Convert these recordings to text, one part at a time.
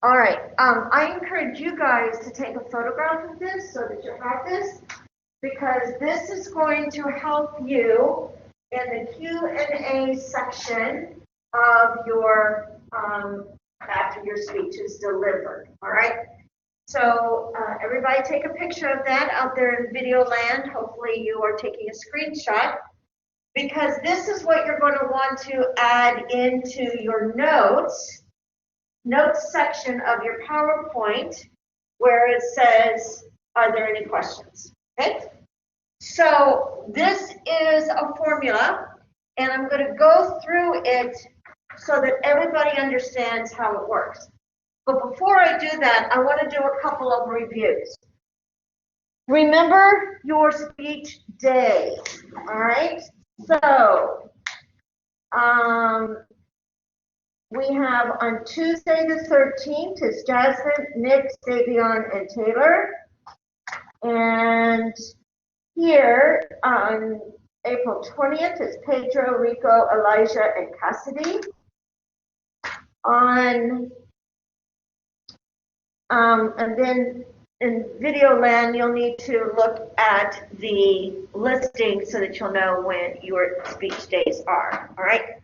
All right. I encourage you guys to take a photograph of this so that you have this, because this is going to help you in the Q&A section of your after your speech is delivered. All right. So everybody take a picture of that out there in video land. Hopefully you are taking a screenshot, because this is what you're going to want to add into your notes section of your PowerPoint, where it says, are there any questions? Okay. So this is a formula, and I'm going to go through it so that everybody understands how it works. But before I do that, I want to do a couple of reviews. Remember your speech day, all right? So we have on Tuesday the 13th is Jasmine, Nick, Davion, and Taylor. And here on April 20th is Pedro, Rico, Elijah, and Cassidy. And then in video land, you'll need to look at the listing so that you'll know when your speech days are, all right?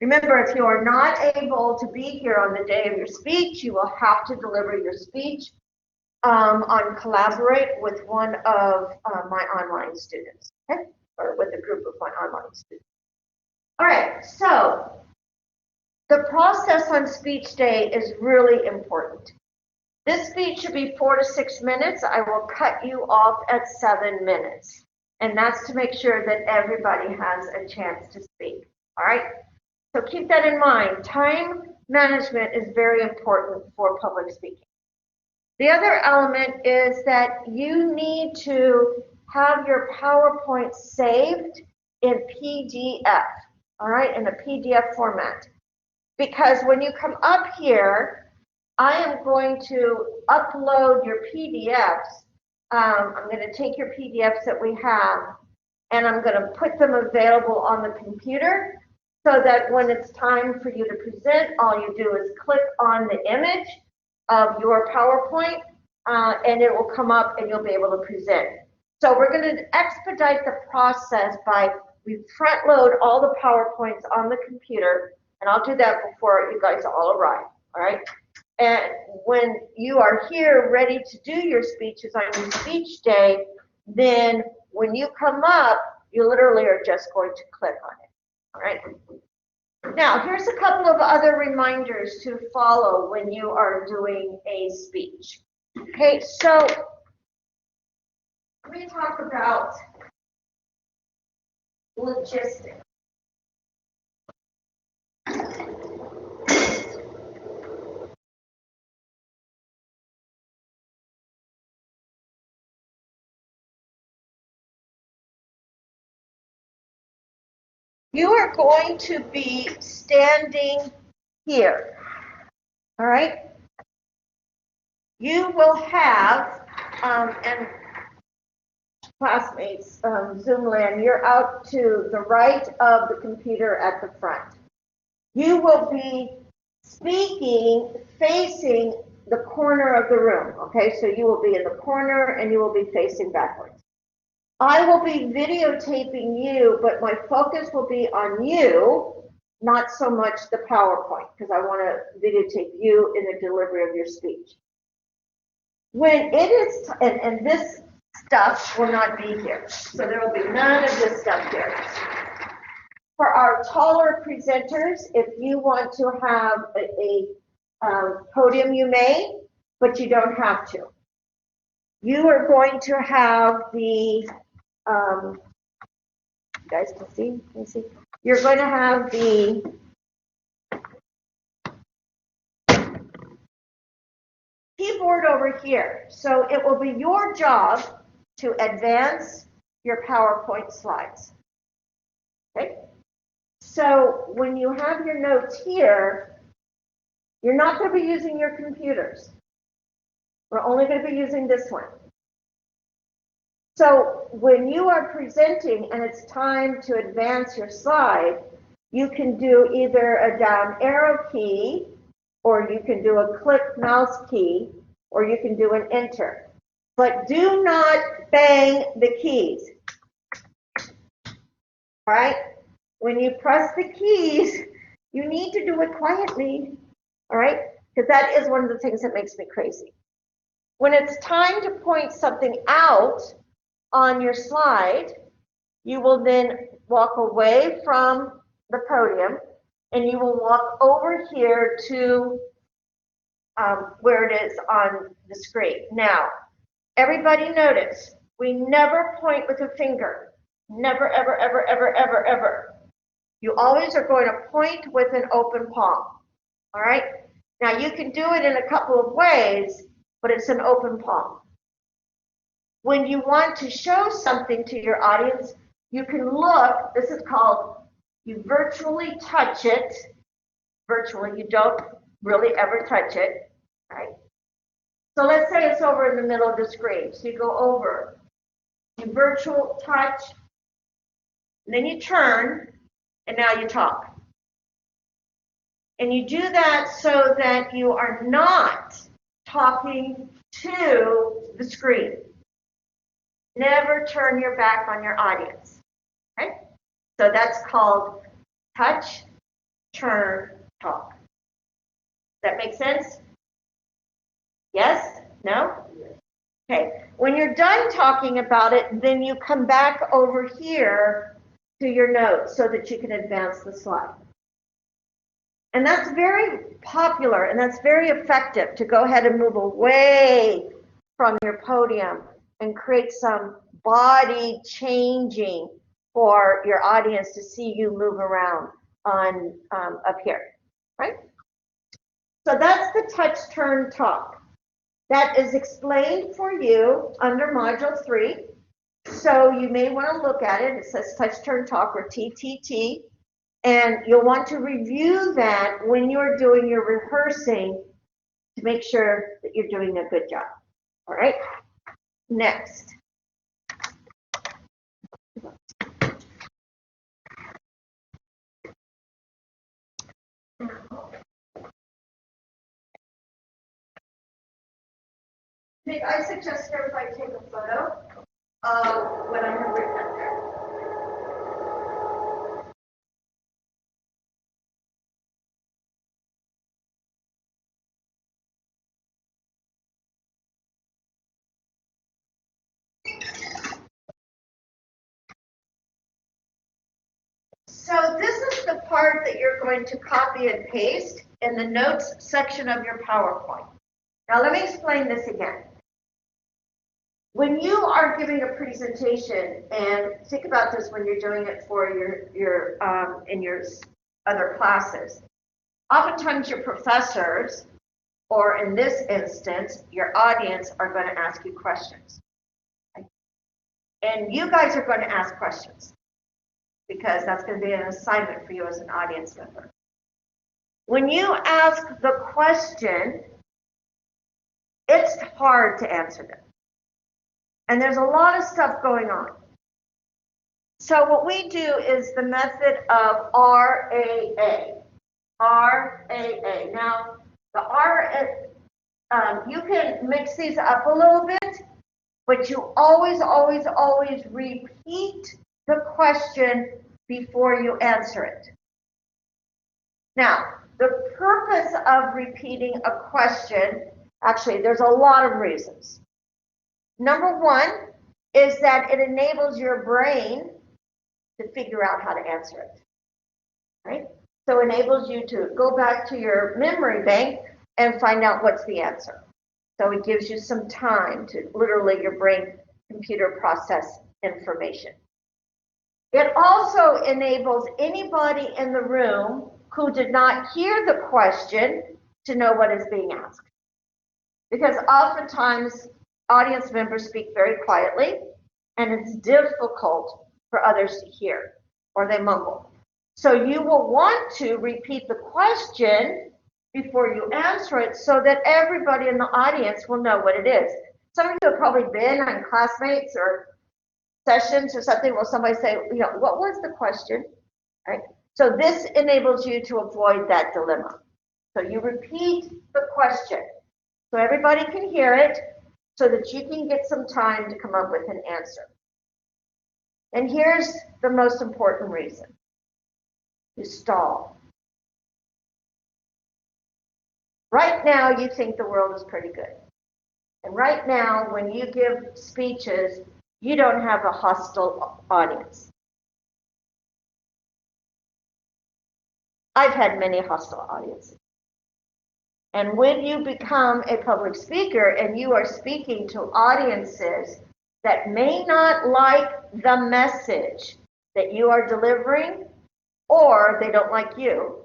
Remember, if you are not able to be here on the day of your speech, you will have to deliver your speech on Collaborate with one of my online students, okay? Or with a group of my online students. All right, so the process on speech day is really important. This speech should be 4 to 6 minutes. I will cut you off at 7 minutes. And that's to make sure that everybody has a chance to speak. All right? So keep that in mind. Time management is very important for public speaking. The other element is that you need to have your PowerPoint saved in PDF, all right, in a PDF format. Because when you come up here, I am going to upload your PDFs. I'm going to take your PDFs that we have, and I'm going to put them available on the computer so that when it's time for you to present, all you do is click on the image of your PowerPoint, and it will come up and you'll be able to present. So we're going to expedite the process by we front load all the PowerPoints on the computer, and I'll do that before you guys all arrive, all right? And when you are here ready to do your speeches on your speech day, then when you come up, you literally are just going to click on it, all right? Now, here's a couple of other reminders to follow when you are doing a speech. Okay, so let me talk about logistics. You are going to be standing here, all right? You will have, and classmates, Zoom land, you're out to the right of the computer at the front. You will be speaking facing the corner of the room, okay? So you will be in the corner and you will be facing backwards. I will be videotaping you, but my focus will be on you, not so much the PowerPoint, because I want to videotape you in the delivery of your speech. When it is, and this stuff will not be here, so there will be none of this stuff here. For our taller presenters, if you want to have a podium, you may, but you don't have to. You are going to have the, you guys can see? You're going to have the keyboard over here. So it will be your job to advance your PowerPoint slides. Okay? So when you have your notes here, you're not going to be using your computers. We're only going to be using this one. So when you are presenting and it's time to advance your slide, you can do either a down arrow key or you can do a click mouse key, or you can do an enter. But do not bang the keys. All right? When you press the keys, you need to do it quietly. All right? Because that is one of the things that makes me crazy. When it's time to point something out on your slide, you will then walk away from the podium and you will walk over here to where it is on the screen. Now, everybody notice, we never point with a finger. Never, ever, ever, ever, ever, ever. You always are going to point with an open palm. All right? Now, you can do it in a couple of ways, but it's an open palm. When you want to show something to your audience, you can look, this is called, you virtually touch it. Virtually, you don't really ever touch it, right? So let's say it's over in the middle of the screen. So you go over, you virtual touch, and then you turn, and now you talk. And you do that so that you are not talking to the screen. Never turn your back on your audience. Okay? So that's called touch, turn, talk. Does that make sense? Yes? No? Okay. When you're done talking about it, then you come back over here to your notes so that you can advance the slide. And that's very popular and that's very effective to go ahead and move away from your podium and create some body changing for your audience to see you move around on up here, right? So that's the touch, turn, talk. That is explained for you under Module 3. So you may want to look at it. It says touch, turn, talk, or TTT. And you'll want to review that when you're doing your rehearsing to make sure that you're doing a good job. All right? Next. I suggest everybody take a photo of what I have written up there. So this is the part that you're going to copy and paste in the notes section of your PowerPoint. Now let me explain this again. When you are giving a presentation, and think about this when you're doing it for your in your other classes, oftentimes your professors, or in this instance, your audience, are going to ask you questions. Okay? And you guys are going to ask questions because that's going to be an assignment for you as an audience member. When you ask the question, it's hard to answer them. And there's a lot of stuff going on. So what we do is the method of RAA. RAA. Now, the you can mix these up a little bit, but you always, always, always repeat the question before you answer it. Now, the purpose of repeating a question, actually, there's a lot of reasons. Number one is that it enables your brain to figure out how to answer it, right? So it enables you to go back to your memory bank and find out what's the answer. So it gives you some time to literally your brain computer process information. It also enables anybody in the room who did not hear the question to know what is being asked. Because oftentimes audience members speak very quietly and it's difficult for others to hear or they mumble. So you will want to repeat the question before you answer it so that everybody in the audience will know what it is. Some of you have probably been on classmates or sessions or something where somebody say, you know, what was the question? Right? So this enables you to avoid that dilemma. So you repeat the question so everybody can hear it so that you can get some time to come up with an answer. And here's the most important reason. You stall. Right now, you think the world is pretty good. And right now, when you give speeches, you don't have a hostile audience. I've had many hostile audiences. And when you become a public speaker and you are speaking to audiences that may not like the message that you are delivering, or they don't like you,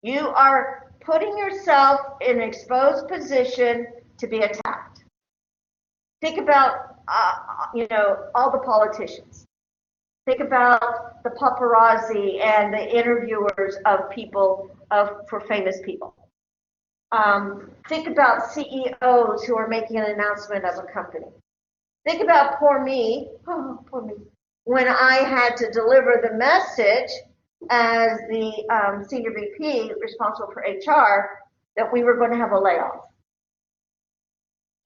you are putting yourself in an exposed position to be attacked. Think about, all the politicians. Think about the paparazzi and the interviewers of people, for famous people. Think about CEOs who are making an announcement of a company. Think about poor me, when I had to deliver the message as the senior VP responsible for HR that we were going to have a layoff.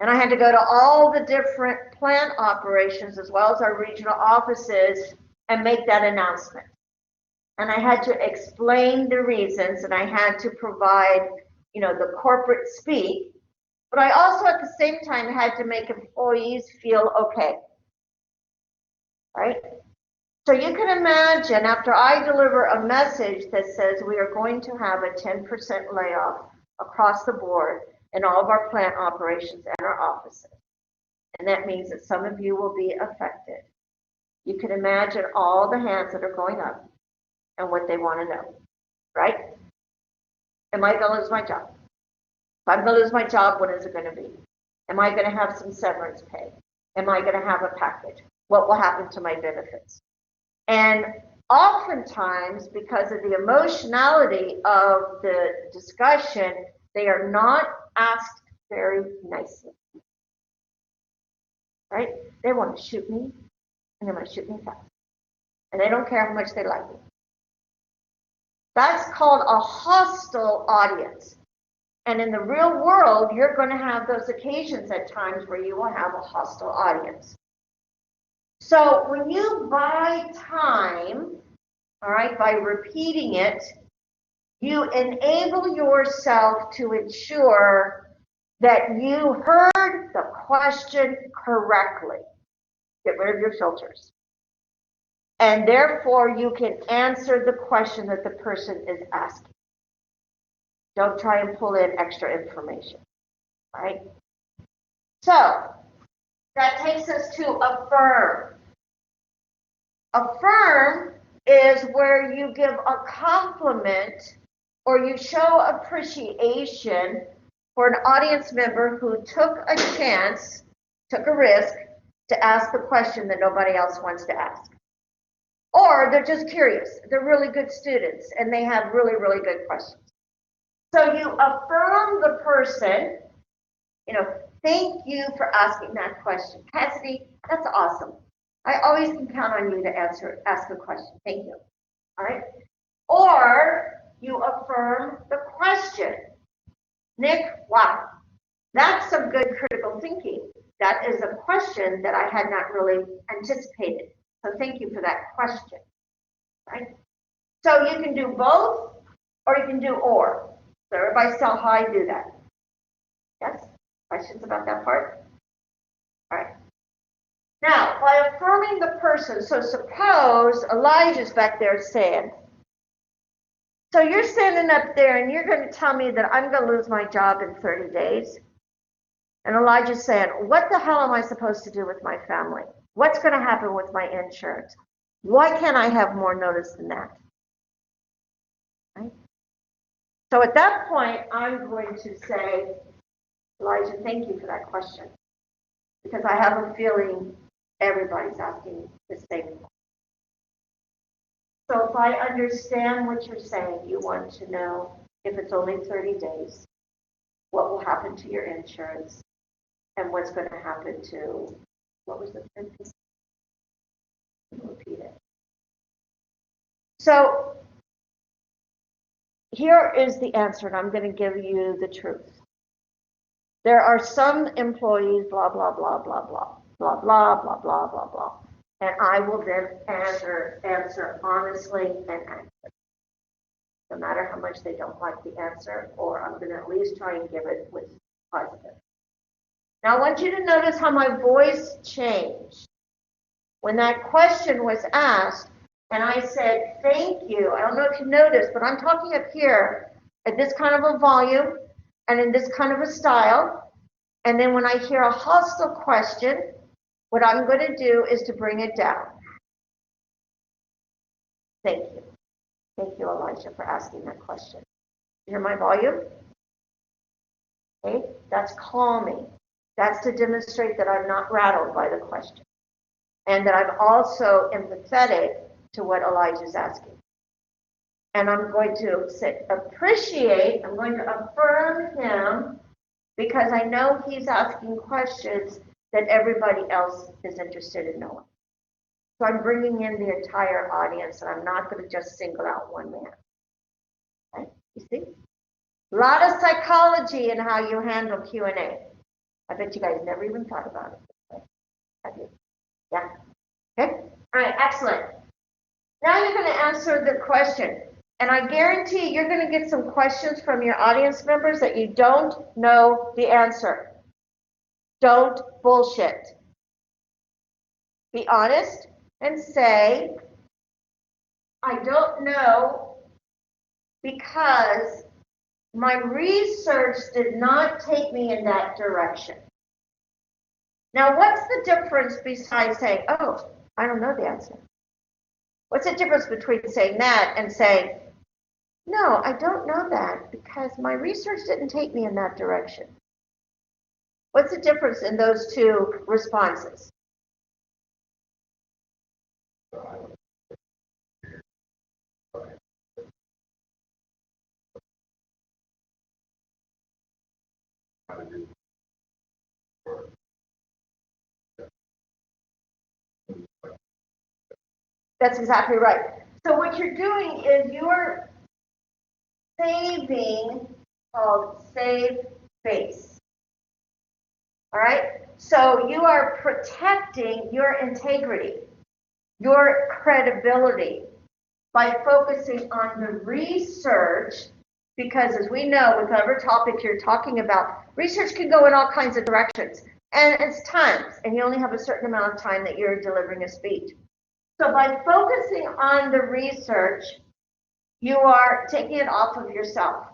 And I had to go to all the different plant operations as well as our regional offices and make that announcement. And I had to explain the reasons, and I had to provide, the corporate speak, but I also at the same time had to make employees feel okay, right? So you can imagine after I deliver a message that says we are going to have a 10% layoff across the board in all of our plant operations and our offices, and that means that some of you will be affected. You can imagine all the hands that are going up and what they want to know, right? Am I going to lose my job? If I'm going to lose my job, what is it going to be? Am I going to have some severance pay? Am I going to have a package? What will happen to my benefits? And oftentimes, because of the emotionality of the discussion, they are not asked very nicely, right? They want to shoot me, and they want to shoot me fast. And they don't care how much they like me. That's called a hostile audience. And in the real world, you're going to have those occasions at times where you will have a hostile audience. So when you buy time, all right, by repeating it, you enable yourself to ensure that you heard the question correctly. Get rid of your filters. And therefore, you can answer the question that the person is asking. Don't try and pull in extra information, right? So that takes us to affirm. Affirm is where you give a compliment or you show appreciation for an audience member who took a chance, took a risk to ask the question that nobody else wants to ask. Or they're just curious. They're really good students and they have really, really good questions. So you affirm the person, thank you for asking that question. Cassidy, that's awesome. I always can count on you to ask a question. Thank you. All right. Or you affirm the question. Nick, wow, that's some good critical thinking. That is a question that I had not really anticipated. So thank you for that question. Right? So you can do both or you can do or. So everybody tell how I do that. Yes? Questions about that part? All right. Now, by affirming the person, so suppose Elijah's back there saying, so you're standing up there and you're going to tell me that I'm going to lose my job in 30 days. And Elijah's saying, what the hell am I supposed to do with my family? What's going to happen with my insurance? Why can't I have more notice than that? Right? So at that point, I'm going to say, Elijah, thank you for that question. Because I have a feeling everybody's asking the same question. So if I understand what you're saying, you want to know if it's only 30 days, what will happen to your insurance, and what's going to happen to, what was the third piece? Repeat it. So here is the answer, and I'm going to give you the truth. There are some employees, blah, blah, blah, blah, blah, blah, blah, blah, blah, blah, blah. And I will then answer honestly and accurately. No matter how much they don't like the answer, or I'm going to at least try and give it with positive. Now I want you to notice how my voice changed. When that question was asked, and I said, thank you. I don't know if you noticed, but I'm talking up here at this kind of a volume and in this kind of a style. And then when I hear a hostile question, what I'm going to do is to bring it down. Thank you. Thank you, Elijah, for asking that question. You hear my volume? Okay, that's calming. That's to demonstrate that I'm not rattled by the question. And that I'm also empathetic to what Elijah's asking. And I'm going to say, appreciate, I'm going to affirm him because I know he's asking questions that everybody else is interested in knowing. So I'm bringing in the entire audience, and I'm not going to just single out one man. Okay? You see? A lot of psychology in how you handle Q&A. I bet you guys never even thought about it. Okay? Have you? Yeah? Okay? All right, excellent. Now you're going to answer the question. And I guarantee you're going to get some questions from your audience members that you don't know the answer. Don't bullshit. Be honest and say, I don't know because my research did not take me in that direction. Now, what's the difference besides saying, oh, I don't know the answer? What's the difference between saying that and saying, no, I don't know that because my research didn't take me in that direction? What's the difference in those two responses? That's exactly right. So what you're doing is you're saving, called save face. All right? So you are protecting your integrity, your credibility by focusing on the research, because as we know, with whatever topic you're talking about, research can go in all kinds of directions. And it's times, and you only have a certain amount of time that you're delivering a speech. So by focusing on the research, you are taking it off of yourself.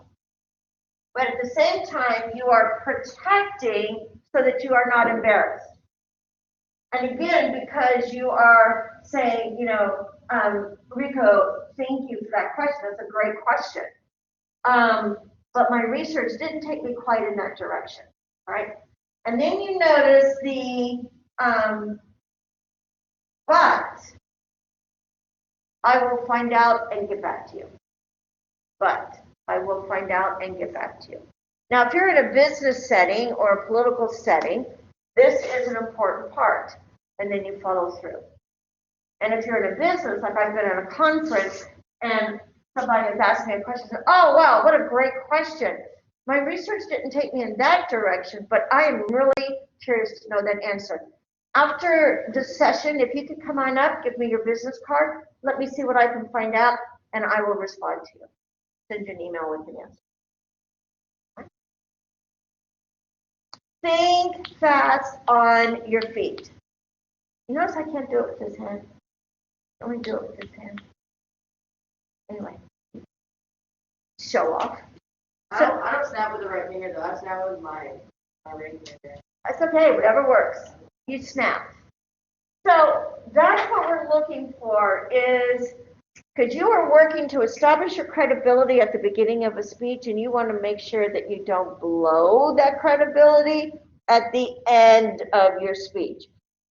But at the same time, you are protecting so that you are not embarrassed. And again, because you are saying, Rico, thank you for that question. That's a great question. But my research didn't take me quite in that direction. All right. And then you notice the but I will find out and get back to you. But I will find out and get back to you. Now, if you're in a business setting or a political setting, this is an important part, and then you follow through. And if you're in a business, like I've been at a conference, and somebody is asking me a question, oh, wow, what a great question. My research didn't take me in that direction, but I am really curious to know that answer. After the session, if you could come on up, give me your business card, let me see what I can find out, and I will respond to you. Send you an email with an answer. Think fast on your feet. You notice I can't do it with this hand. I only do it with this hand. Anyway, show off. I don't snap with the right finger though. I snap with my ring finger. That's okay, whatever works. You snap. So that's what we're looking for is, because you are working to establish your credibility at the beginning of a speech, and you want to make sure that you don't blow that credibility at the end of your speech.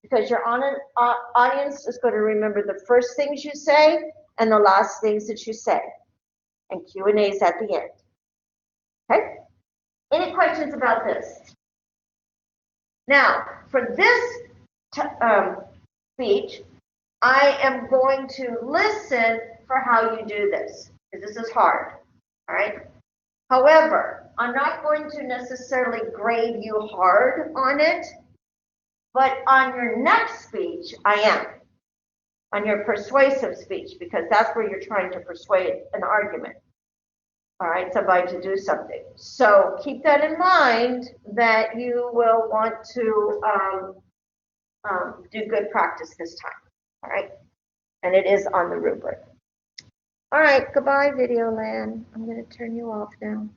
Because your audience is going to remember the first things you say and the last things that you say. And Q&A is at the end. Okay? Any questions about this? Now, for this speech, I am going to listen for how you do this, because this is hard. all right? However, I'm not going to necessarily grade you hard on it, but on your next speech, I am. On your persuasive speech, because that's where you're trying to persuade an argument, all right, somebody to do something. So keep that in mind, that you will want to do good practice this time, all right? And it is on the rubric. All right, goodbye, Video Land. I'm going to turn you off now.